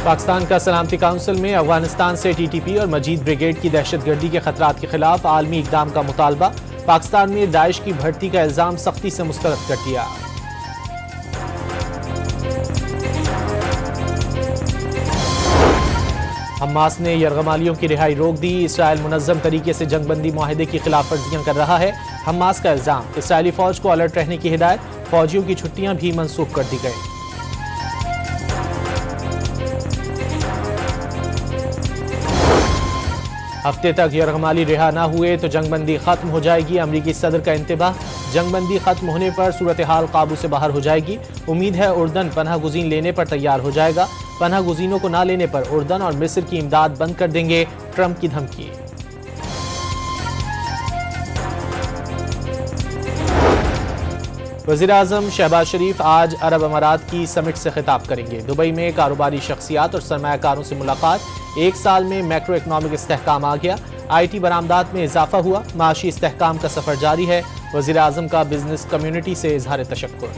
पाकिस्तान का सलामती काउंसिल में अफगानिस्तान से TTP और मजीद ब्रिगेड की दहशतगर्दी के खतरात के खिलाफ आलमी इक़दाम का मुतालबा। पाकिस्तान में दाइश की भर्ती का इल्ज़ाम सख्ती से मुस्तरद कर दिया। हमास ने यरगमालियों की रिहाई रोक दी। इसराइल मुनज़्ज़म तरीके से जंगबंदी मुआहदे की खिलाफ वर्जियां कर रहा है। हमास का इल्ज़ाम, इसराइली फौज को अलर्ट रहने की हिदायत। फौजियों की छुट्टियां भी मनसूख कर दी गई। हफ्ते तक यरगमाली रिहा न हुए तो जंगबंदी खत्म हो जाएगी। अमरीकी सदर का इंतबाह, जंगबंदी खत्म होने पर सूरत हाल काबू से बाहर हो जाएगी। उम्मीद है उर्दन पनाह गुज़ीन लेने पर तैयार हो जाएगा। पनाह गुज़ीनों को न लेने पर उर्दन और मिस्र की इमदाद बंद कर देंगे, ट्रंप की धमकी। वज़ीर-ए-आज़म शहबाज शरीफ आज अरब अमारात की समिट से खिताब करेंगे। दुबई में कारोबारी शख्सियात और सरमायाकारों से मुलाकात। एक साल में मैक्रो इकनॉमिक इस्तेहकाम आ गया। IT बरामदात में इजाफा हुआ। माशी इस्तेहकाम का सफर जारी है। वज़ीर-ए-आज़म का बिजनेस कम्युनिटी से इजहार तशक्कुर।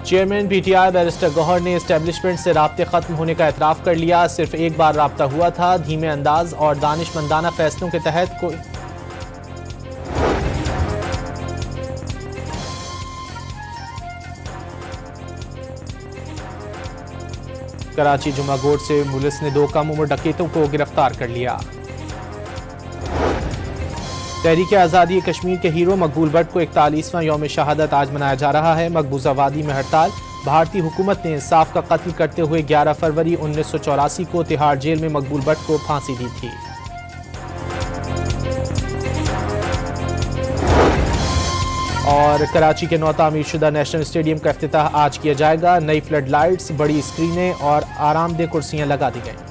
चेयरमैन PTI बैरिस्टर गौहर ने एस्टेब्लिशमेंट से राब्ते खत्म होने का एतराफ़ कर लिया। सिर्फ एक बार राब्ता हुआ था। धीमे अंदाज और दानिशमंदाना फैसलों के तहत कोई कराची जुमा गोट से पुलिस ने 2 कम उम्र डकैतों को गिरफ्तार कर लिया। तहरीक आज़ादी कश्मीर के हीरो मकबूल भट्ट को 41वां यौम शहादत आज मनाया जा रहा है। मकबूजा वादी में हड़ताल। भारतीय हुकूमत ने इंसाफ का कत्ल करते हुए 11 फरवरी 1984 को तिहाड़ जेल में मकबूल भट्ट को फांसी दी थी। और कराची के नौ तामीर शुदा नेशनल स्टेडियम का इफ्तिताह आज किया जाएगा। नई फ्लड लाइट्स, बड़ी स्क्रीनें और आरामदेह कुर्सियां लगा दी गई।